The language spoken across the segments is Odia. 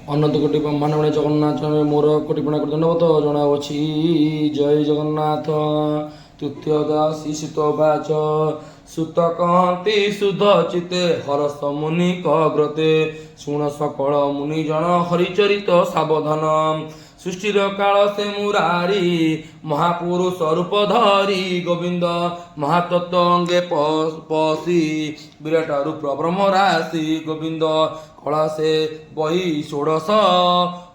ଅନନ୍ତ କୋଟି ବ୍ରହ୍ମାଣ୍ଡ ଜଗନ୍ନାଥ ମୋର କୋଟି ପ୍ରଣା ଧନ୍ୟବାଦ ଜଣାଅଛି। ଜୟ ଜଗନ୍ନାଥ। ତୃତୀୟ ଦାସୀ ସୁତ ବାଚ ସୁତ କହନ୍ତି ସୁଧ ଚିତେ ହରସ ମୁନି କଗ୍ରତେ ଶୁଣ ସକଳ ମୁନି ଜଣ ହରିଚରିତ ସାବଧାନ। ସୃଷ୍ଟିର କାଳ ସେ ମୁରାରି ମହାପୁରୁଷ ରୂପ ଧରି ଗୋବିନ୍ଦ ମହାତତ୍ଵ ଅଙ୍ଗେ ପଶି ବିରାଟ ରୂପ ବ୍ରହ୍ମ ରାଶି ଗୋବିନ୍ଦ କଳା ସେ ବହି ଷୋଡ଼ଶ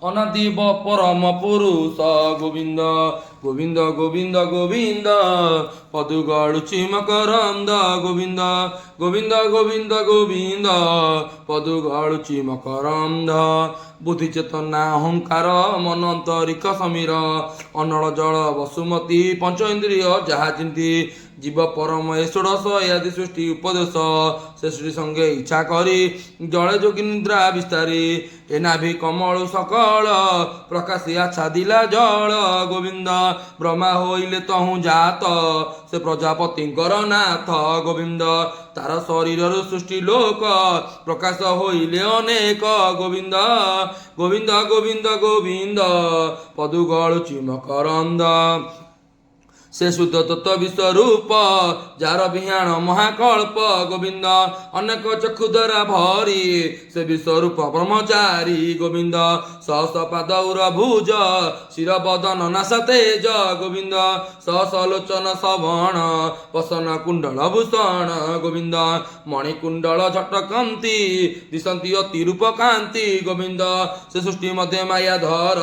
ଅନାଦିବ ପରମ ପୁରୁଷ ଗୋବିନ୍ଦ ଗୋବିନ୍ଦ ଗୋବିନ୍ଦ ଗୋବିନ୍ଦ ପଦୁ ଗଳୁଛି ମକରନ୍ଦ ଗୋବିନ୍ଦ ଗୋବିନ୍ଦ ଗୋବିନ୍ଦ ଗୋବିନ୍ଦ ପଦୁ ଗଳୁଛି ମକରନ୍ଦ ବୁଦ୍ଧି ଚେତନା ଅହଙ୍କାର ମନନ୍ତରିକ ସମୀର ଅନଳ ଜଳ ବସୁମତୀ ପଞ୍ଚ ଇନ୍ଦ୍ରିୟ ଯାହା ଚିନ୍ତି ଜୀବ ପରମ ଏ ଷୋଡ଼ଶ ଆଦି ସୃଷ୍ଟି ଉପଦେଶ ସେ ସୃଷ୍ଟି ସଙ୍ଗେ ଇଚ୍ଛା କରି ଜଳେ ଯୋଗୀ ନିଦ୍ରା ବିସ୍ତାରୀ ଏ ନାଭି କମଳୁ ସକଳ ପ୍ରକାଶି ଆଚ୍ଛାଦିଲା ଜଳ ଗୋବିନ୍ଦ ବ୍ରହ୍ମା ହୋଇଲେ ତହୁଁ ଜାତ ସେ ପ୍ରଜାପତିଙ୍କର ନାଥ ଗୋବିନ୍ଦ ତାର ଶରୀରରୁ ସୃଷ୍ଟି ଲୋକ ପ୍ରକାଶ ହୋଇଲେ ଅନେକ ଗୋବିନ୍ଦ ଗୋବିନ୍ଦ ଗୋବିନ୍ଦ ଗୋବିନ୍ଦ ପଦୁ ଗଳୁଛି ମକରନ୍ଦ ସେ ଶୁଦ୍ଧ ତତ୍ଵ ବିଶ୍ୱରୂପ ଯାର ବିହାଣ ମହାକଳ୍ପ ଗୋବିନ୍ଦ ଅନେକ ଚକ୍ଷୁ ଦ୍ୱାରା ଭରି ସେ ବିଶ୍ୱରୂପ ବ୍ରହ୍ମଚାରୀ ଗୋବିନ୍ଦ ସହସ ପାଦଉର ଭୁଜ ଶିର ବଦନ ନାଶ ତେଜ ଗୋବିନ୍ଦ ସହସ ଲୋଚନ ସବଣ ବସନ କୁଣ୍ଡଳ ଭୂଷଣ ଗୋବିନ୍ଦ ମଣିକୁଣ୍ଡଳ ଝଟକନ୍ତି ଦିଶନ୍ତି ଅତି ରୂପ କାନ୍ତି ଗୋବିନ୍ଦ ସେ ସୃଷ୍ଟି ମଧ୍ୟ ମାୟା ଧର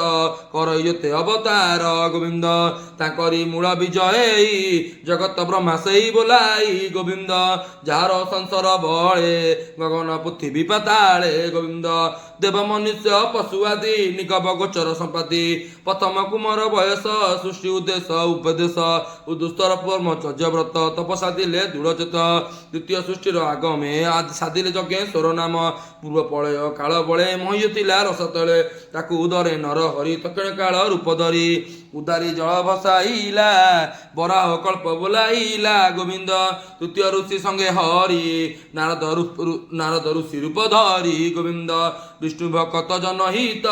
କରଇ ଯେତେ ଅବତାର ଗୋବିନ୍ଦ ତାଙ୍କରି ମୂଳ ବୀଜ ଜଗତ ବ୍ରହ୍ମା ସେଇ ବୋଲାଇ ଗୋବିନ୍ଦ ଯାହାର ସଂସାର ବଳେ ଗଗନ ପୃଥିବୀ ପାତାଳେ ଗୋବିନ୍ଦ ଦେବ ମନୁଷ୍ୟ ପଶୁ ଆଦି ନିଗମ ଗୋଚର ସମ୍ପାତି ପ୍ରଥମ କୁମର ବୟସ ସୃଷ୍ଟି ଉଦ୍ଦେଶ୍ୟ ଉପଦେଶ ଉଦୁସ୍ତର ବ୍ରହ୍ମଚର୍ଯ୍ୟ ବ୍ରତ ତପସା ଦିଲେ ଦୃଢ଼ଚେତ ଦ୍ୱିତୀୟ ସୃଷ୍ଟିର ଆଗମେ ସାଧିଲେ ଯଜ୍ଞେଶ୍ୱର ନାମ ପୂର୍ବ ପ୍ରଳୟ କାଳ ବଳେ ମହ୍ୟ ଥିଲା ରସ ତଳେ ତାକୁ ଉଦରେ ନର ହରି ତକ୍ଷଣ କାଳ ରୂପ ଧରି ଉଦାରି ଜଳ ଭସାଇଲା ବରାହ କଳ୍ପ ବୋଲାଇଲା ଗୋବିନ୍ଦ ତୃତୀୟ ଋଷି ସଙ୍ଗେ ହରି ନାରଦ ଋଷି ରୂପ ଧରି ଗୋବିନ୍ଦ ବିଷ୍ଣୁ ଭକତ ଜନହିତ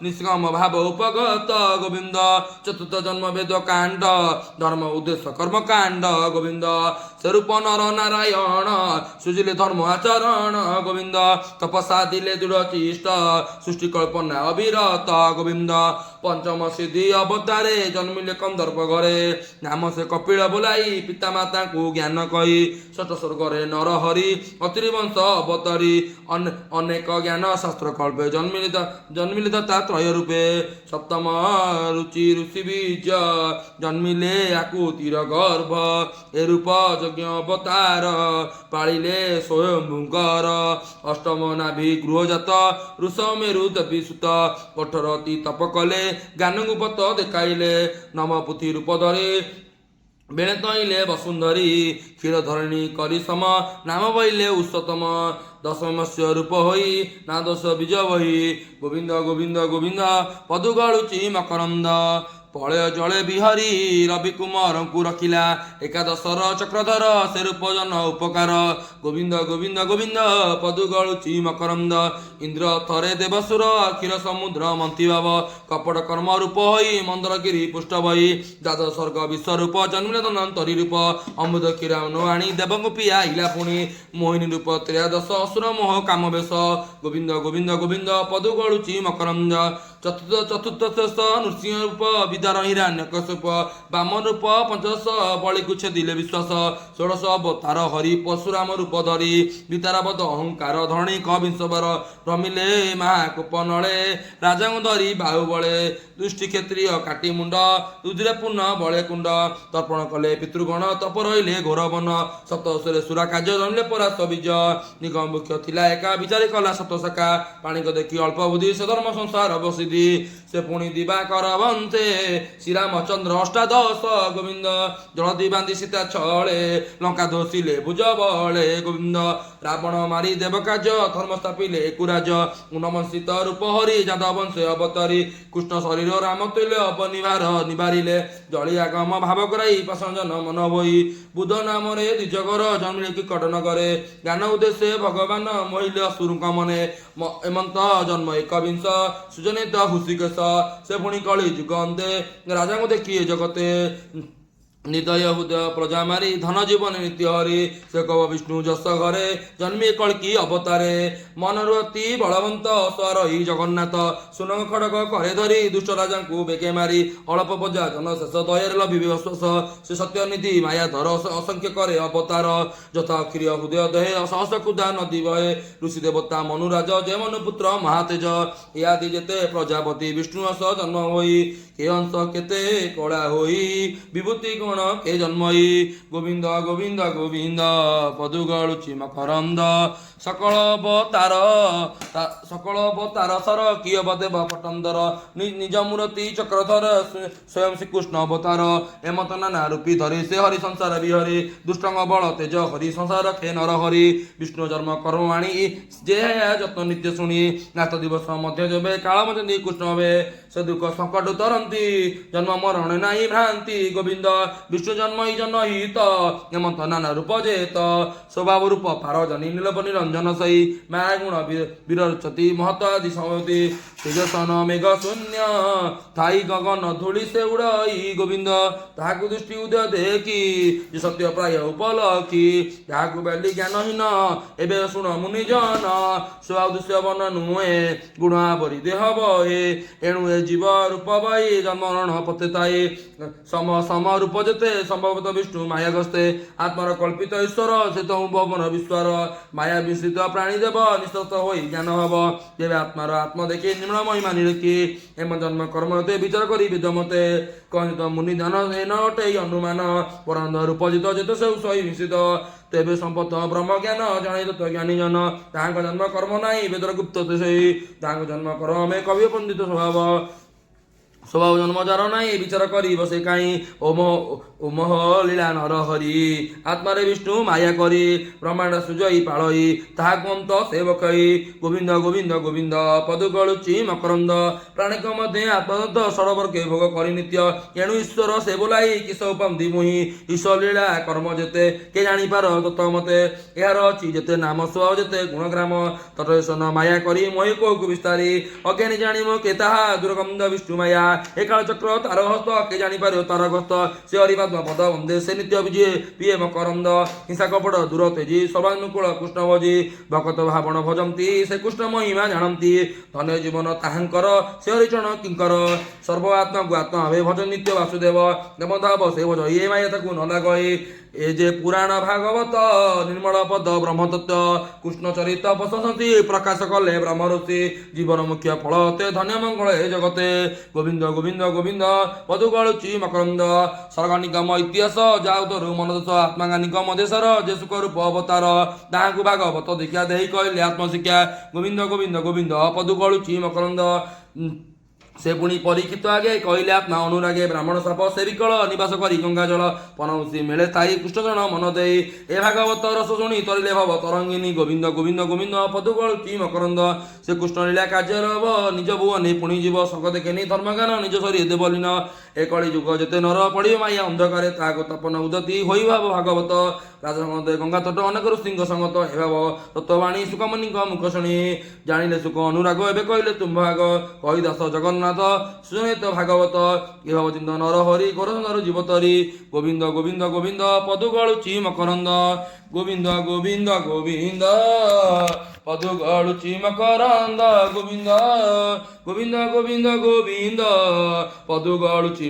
ନିଷ୍କାମ ଭାବ ଉପଗତ ଗୋବିନ୍ଦ ଚତୁର୍ଥ ଜନ୍ମ ବେଦ କାଣ୍ଡ ଧର୍ମ ଉଦ୍ଦେଶ୍ୟ କର୍ମ କାଣ୍ଡ ଗୋବିନ୍ଦ ସ୍ୱରୂପ ନର ନାରାୟଣ ସୁଜିଲେ ଧର୍ମ ଆଚରଣ ଗୋବିନ୍ଦ ତପସା ଦିଲେ ଦୃଢ଼ ଚିଷ୍ଟ ସୃଷ୍ଟି କଳ୍ପନା ଅବିରତ ଗୋବିନ୍ଦ ପଞ୍ଚମ ସିଦ୍ଧି ଅବତାରେ ଜନ୍ମିଲେ କନ୍ଦର୍ପ ଘରେ ନାମ ସେ କପିଳ ବୋଲାଇ ପିତାମାତାଙ୍କୁ ଜ୍ଞାନ କହି ଷଷ୍ଠ ସ୍ୱର୍ଗରେ ନର ହରି ଅତିରିବଂଶ ଅବତରି ଅନେକ ଜ୍ଞାନ ଶାସ୍ତ୍ର କଳ୍ପେ ଜନ୍ମିଲେ ତଥା ତ୍ରୟ ରୂପେ ସପ୍ତମ ରୁଚି ଋଷି ବୀଜ ଜନ୍ମିଲେ ଆକୁତିର ଗର୍ଭ ଏ ରୂପ ଯଜ୍ଞ ଅବତାର ପାଳିଲେ ସ୍ୱୟଂଭୁଙ୍କର ଅଷ୍ଟମ ନାଭି ଗୃହଜାତ ଋଷ ମେରୁ ଦେବୀ ସୁତ କଠୋର ଅତି ତପ କଲେ ଜ୍ଞାନଙ୍କୁ ପଥ ଦେଖାଇଲେ ନମ ପୃଥି ରୂପ ଧରି ବେଣେ ତଇଲେ ବସୁନ୍ଧରୀ କ୍ଷୀର ଧରଣୀ କରି ସମ ନାମ ବଇଲେ ଉଷତମ ଦଶମସ୍ୟ ରୂପ ହୋଇ ନା ଦଶ ବୀଜ ବହି ଗୋବିନ୍ଦ ଗୋବିନ୍ଦ ଗୋବିନ୍ଦ ପଦୁ ଗଳୁଛି ମକରନ୍ଦ ପ୍ରଳୟ ଜଳେ ବିହରି ରବି କୁମାରଙ୍କୁ ରଖିଲା ଏକାଦଶର ଚକ୍ରଧର ସେ ରୂପ ଜନ ଉପକାର ଗୋବିନ୍ଦ ଗୋବିନ୍ଦ ଗୋବିନ୍ଦ ପଦୁ ଗଳୁଛି ମକରନ୍ଦ ଇନ୍ଦ୍ର ଥରେ ଦେବସୁର କ୍ଷୀର ସମୁଦ୍ର ମନ୍ତି ଭାବ କପଟ କର୍ମ ରୂପ ହୋଇ ମନ୍ଦରଗିରି ପୃଷ୍ଠ ବହି ଦ୍ୱାଦଶ ସ୍ୱର୍ଗ ବିଶ୍ୱରୂପ ଜନ୍ମିଳ ଧନ୍ୱନ୍ତରୀ ରୂପ ଅମୃତ କ୍ଷୀର ଆଣି ଦେବଙ୍କୁ ପିଆଇଲା ପୁଣି ମୋହିନୀ ରୂପ ତ୍ରୟୋଦଶ ଅସୁର ମୋହ କାମ ବେଶ ଗୋବିନ୍ଦ ଗୋବିନ୍ଦ ଗୋବିନ୍ଦ ପଦୁ ଗଳୁଛି ମକରନ୍ଦ ଚତୁର୍ଥ ଶେଷ ନୃସିଂହ ରୂପ ବିଦାର ହିରଣ୍ୟକଶ୍ୟପ ବାମ ରୂପ ପଞ୍ଚଦଶ ବଳିକୁ ଛେଦିଲେ ବିଶ୍ୱାସ ଷୋଡ଼ଶ ଅବତାର ହରି ପଶୁରାମ ରୂପ ଧରି ବିତାରାବଧ ଅହଙ୍କାର ଧରଣୀ କବିଂଶବର ରମିଲେ ମହାକୂପ ନଳେ ରାଜାଙ୍କୁ ଧରି ବାହୁ ବଳେ ଦୃଷ୍ଟି କ୍ଷତ୍ରିୟ କାଟି ମୁଣ୍ଡ ରୁଦ୍ରେ ପୂର୍ଣ୍ଣ ବଳେ କୁଣ୍ଡ ତର୍ପଣ କଲେ ପିତୃଗଣ ତପ ରହିଲେ ଘୋର ବନ ସପ୍ତଦଶରେ ସୁରା କାର୍ଯ୍ୟ ଜନ୍ମିଲେ ପରାସ୍ତ ବୀଜ ନିଗମ ବୃକ୍ଷ ଥିଲା ଏକା ବିଚାରି କଲା ସତ ଶାଖା ପାଣିକ ଦେଖି ଅଳ୍ପ ବୁଦ୍ଧି ସେ ଧର୍ମ ସଂସାର ବସିଧି ସେ ପୁଣି ଦିବାକର ବନ୍ତେ ଶ୍ରୀରାମଚନ୍ଦ୍ର ଅଷ୍ଟାଦଶ ଗୋବିନ୍ଦ ଜଳଦି ବାନ୍ଧି ସୀତା ଛଳେ ଲଙ୍କା ଦୋଷିଲେ ଭୁଜ ବଳେ ଗୋବିନ୍ଦ ରାବଣ ମାରି ଦେବ କାର୍ଯ୍ୟ ଧର୍ମ ସ୍ଥାପିଲେ ଏକୁରାଜ ନମସ୍ଥିତ ରୂପ ହରି ଯାଦବ ବଂଶ ଅବତାରୀ କୃଷ୍ଣ ଶରୀର ରାମ ତୁଲ୍ୟ ଅବନିଭାର ନିବାରିଲେ ଜଳିଆ ଗମ ଭାବ କରାଇ ପ୍ରସଞ୍ଜନ ମନ ବହି ବୁଧ ନାମରେ ଦ୍ୱିଜଗର ଜନ୍ମିଳେ କି କଟନ କରେ ଜ୍ଞାନ ଉଦ୍ଦେଶ୍ୟ ଭଗବାନ ମହିଳ ସୁରୁଙ୍କ ମନେ ଏମନ୍ତ ଜନ୍ମ ଏକବିଂଶ ସୁଜନିତ ହୃଷିକେଶ ସେ ପୁଣି କଳି ଯୁଗ ଅନ୍ତେ ରାଜାଙ୍କୁ ଦେଖି ଏ ଜଗତେ নিদয় হৃদয় প্রজা মারি ধন জীবন নিত্য হরি সে কব বিষ্ণু যশ ঘরে জন্মে কল্কি অবতারে মনরু অতি বলবন্ত স্বরই জগন্নাথ সুনঙ্গ খড়গ করে ধরি দুষ্ট রাজাঙ্কু বেকে মারি অল্প প্রজা জন শেষ দয়ের লভিবে অশ্বাস সে সত্যনিধি মায়া ধর অসংখ্য করে অবতার যথা অক্ষিয় হৃদয় দেহে সহস্র ক্ষুধা নদী বহে ঋষি দেবতা মনুরাজ যে মনুপুত্র মহাতেজ ইয়াদি যেতে প্রজাপতি বিষ্ণু অস জন্ম হই কে অংশ কেতে কড়া হই বিভূতি গুণ কে জন্মই গোবিন্দ গোবিন্দ গোবিন্দ পদু গড়ুচি মকরন্দ সকল অবতার সর কিয় বদেব পটন্দর নিজ মূরতি চক্রধর স্বয়ং শ্রীকৃষ্ণ অবতার এমত নানা রূপী ধরি সে হরি সংসার বিহরি দুষ্টঙ্গ বল তেজ হরি সংসার খে নর হরি বিষ্ণু জন্ম কর্মাণী যে যত্ন নিত্য শুনি নাচ দিবস মধ্য যবে কাଳ মধ্যে কৃষ্ণ হবে সে দুঃখ সংকট তরন্তি জন্ম মরণ নাই ভ্রান্তি গোবিন্দ বিষ্ণু জন্মই জনহিত এমন্ত নানা রূপ যেত স্বভাব রূপ পার জনি নীলব নিরঞ্জন সই মায়া গুণ বিরচতি মহত আদি সমতি তেজসন মেঘ শূন্য থাই গগন ধূଳି ସେ ଉଡ଼ଇ ଗୋବିନ୍ଦ ତାହାକୁ ଦୃଷ୍ଟି ଉଦୟ ଦେଖି ଯେ ସତ୍ୟ ପ୍ରାୟ ଉପଲକ୍ଷି ଯାହାକୁ ବେଲି ଜ୍ଞାନହୀନ ଏବେ ଶୁଣ ମୁନିଜନ ସ୍ୱଭାବ ଦୃଶ୍ୟ ବନ ନୁହେଁ ଗୁଣ ଆବରି ଦେହ ବହେ ଏଣୁ ଏ ଜୀବ ରୂପ ବହି ଜନ୍ମରଣ ପତେ ଥାଏ ସମ ରୂପ ଯେତେ ସମ୍ଭବତ ବିଷ୍ଣୁ ମାୟା ଗସ୍ତେ ଆତ୍ମାର କଳ୍ପିତ ଈଶ୍ୱର ସେ ତ ଭବନ ବିଶ୍ୱର ମାୟା ବିସ୍ତୃତ ପ୍ରାଣୀ ଦେବ ନିଃଶସ୍ତ ହୋଇ ଜ୍ଞାନ ହବ ଯେବେ ଆତ୍ମାର ଆତ୍ମ ଦେଖି ନିର୍ମଳ ମହିମା ନିରଖି ଏମ ଜନ୍ମ କର୍ମ ମତେ ବିଚାର କରି ବେଦ ମତେ କହିତ ମୁନି ଧ୍ୟାନ ଏନ ଅଟେ ଅନୁମାନ ପରନ୍ଦ ରୂପଜିତ ଯେତେ ସବୁ ସହି ମିଶ୍ରିତ ତେବେ ସମ୍ପତ ବ୍ରହ୍ମ ଜ୍ଞାନ ଜଣେ ତତ୍ଵ ଜ୍ଞାନୀ ଜନ ତାହାଙ୍କ ଜନ୍ମ କର୍ମ ନାହିଁ ବେଦର ଗୁପ୍ତ ସେଇ ତାହାଙ୍କ ଜନ୍ମ କର୍ମ ଆମେ କବି ପଣ୍ଡିତ ସ୍ୱଭାବ ଜନ୍ମ ଯାର ନାହିଁ ବିଚାର କରି ବସେ କାହିଁ ଓମହ ଲୀଳା ନର ହରି ଆତ୍ମାରେ ବିଷ୍ଣୁ ମାୟା କରି ବ୍ରହ୍ମାଣ୍ଡ ସୁଜଇ ପାଳଇ ତାହାକୁ ଅନ୍ତ ସେବକଇ ଗୋବିନ୍ଦ ଗୋବିନ୍ଦ ଗୋବିନ୍ଦ ପଦୁ ଗଳୁଚି ମକରନ୍ଦ ପ୍ରାଣୀଙ୍କ ମଧ୍ୟରେ ଆତ୍ମଦତ୍ତ ଷଡ଼ବର୍କେ ଭୋଗ କରି ନିତ୍ୟ ଏଣୁ ଈଶ୍ୱର ସେ ବୋଲାଇ କିସ ଉପନ୍ଦି ମୁହିଁ ଈଶ୍ୱର ଲୀଳା କର୍ମ ଯେତେ କେ ଜାଣିପାର ତତ ମତେ ଏହାର ଅଛି ଯେତେ ନାମ ସ୍ୱଭାବ ଯେତେ ଗୁଣଗ୍ରାମ ତଟେଶନ ମାୟା କରି ମୋହି କୋକୁ ବିସ୍ତାରୀ ଅଜ୍ଞାନୀ ଜାଣିବ କେ ତାହା ଦୁର୍ଗନ୍ଧ ବିଷ୍ଣୁ ମାୟା ଏକାଳ ଚକ୍ର ତାର ହସ୍ତ କେ ଜାଣିପାରିବ ତାର ଗସ୍ତ ସେ ହରିପାତ୍ମ ପଦ ବନ୍ଦେ ସେ ନିତ୍ୟ ବିଜେ ପିଏ ମକରନ୍ଦ ହିଂସା କପଟ ଦୂର ତେଜି ସର୍ବାନୁକୂଳ କୃଷ୍ଣ ଭଜି ଭକତ ଭାବଣ ଭଜନ୍ତି ସେ କୃଷ୍ଣ ମହିମା ଜାଣନ୍ତି ଧନ୍ୟ ଜୀବନ ତାହାଙ୍କର ସେ ହରିଚରଣ କିଙ୍କର ସର୍ବ ଆତ୍ମାକୁ ଆତ୍ମା ଭାବେ ଭଜ ନିତ୍ୟ ବାସୁଦେବ ଦେବଧାବ ସେ ଭଜ ଏ ମାୟା ତାକୁ ନ ଲାଗଇ ଏ ଯେ ପୁରାଣ ଭାଗବତ ନିର୍ମଳ ପଦ ବ୍ରହ୍ମତତ୍ତ୍ୱ କୃଷ୍ଣ ଚରିତ ପ୍ରଶଂସନ୍ତି ପ୍ରକାଶ କଲେ ବ୍ରହ୍ମ ଋଷି ଜୀବନ ମୁଖ୍ୟ ଫଳ ତେ ଧନ୍ୟ ମଙ୍ଗଳ ଏ ଜଗତେ ଗୋବିନ୍ଦ ଗୋବିନ୍ଦ ଗୋବିନ୍ଦ ପଦୁ ଗଳୁଚି ମକରନ୍ଦ ସ୍ୱର୍ଗ ନିଗମ ଇତିହାସ ଯାଉ ତରୁ ମନୋଦୋଷ ଆତ୍ମାଙ୍ଗା ନିଗମ ଦେଶର ଯେ ସୁଖ ରୂପ ଅବତାର ତାହାଙ୍କୁ ଭାଗବତ ଦୀକ୍ଷା ଦେଇ କହିଲେ ଆତ୍ମଶିକ୍ଷା ଗୋବିନ୍ଦ ଗୋବିନ୍ଦ ଗୋବିନ୍ଦ ପଦୁ ଗଳୁଚି ମକରନ୍ଦ ସେ ପୁଣି ପରୀକ୍ଷିତ ଆଗେ କହିଲେ ଆତ୍ମା ଅନୁରାଗେ ବ୍ରାହ୍ମଣ ସାପ ସେ ବିକଳ ନିବାସ କରି ଗଙ୍ଗା ଜଳ ପନବସୀ ମିଳେ ଥାଇ କୃଷ୍ଣଜନ ମନ ଦେଇ ଏ ଭାଗବତ ରସ ଶୁଣି ତରିଲେ ଭବ ତରଙ୍ଗିନୀ ଗୋବିନ୍ଦ ଗୋବିନ୍ଦ ଗୋବିନ୍ଦ ପଦୁ ଗଳୁଚି ମକରନ୍ଦ ସେ କୃଷ୍ଣ ଲୀଳା କାର୍ଯ୍ୟରେ ହବ ନିଜ ଭୁବନେ ପୁଣି ଯିବ ସଙ୍ଗ ଦେଖେନି ଧର୍ମଜ୍ଞାନ ନିଜ ଶରୀର ଦେବ ଲୀନ ଏ କଳି ଯୁଗ ଯେତେ ନର ପଡ଼ିବ ମାୟା ଅନ୍ଧକାରେ ତାହାକୁ ତପନ ଉଦତି ହୋଇ ଭାବ ଭାଗବତ ରାଜସଙ୍ଗତ ଗଙ୍ଗା ତଟ ଅନେକ ଋଷିଙ୍କ ସଙ୍ଗତ ଏ ଭାବ ତତ୍ତ୍ୱବାଣୀ ସୁକମନୀଙ୍କ ମୁଖ ଶୁଣି ଜାଣିଲେ ସୁଖ ଅନୁରାଗ ଏବେ କହିଲେ ତୁମ୍ଭ ଭାଗ କହି ଦାସ ଜଗନ୍ନାଥ ସୁଜନିତ ଭାଗବତ ଏ ଭାବ ଚିନ୍ତ ନର ହରି ଗୋରସନ୍ଦର ଜୀବତରି ଗୋବିନ୍ଦ ଗୋବିନ୍ଦ ଗୋବିନ୍ଦ ପଦୁ ଗଳୁଚି ମକରନ୍ଦ ଗୋବିନ୍ଦ ଗୋବିନ୍ଦ ଗୋବିନ୍ଦ ପଦୁ ଗଳୁଚି ମକରନ୍ଦ ଗୋବିନ୍ଦ ଗୋବିନ୍ଦ ଗୋବିନ୍ଦ ଗୋବିନ୍ଦ ପଦୁ ଗଳୁଚି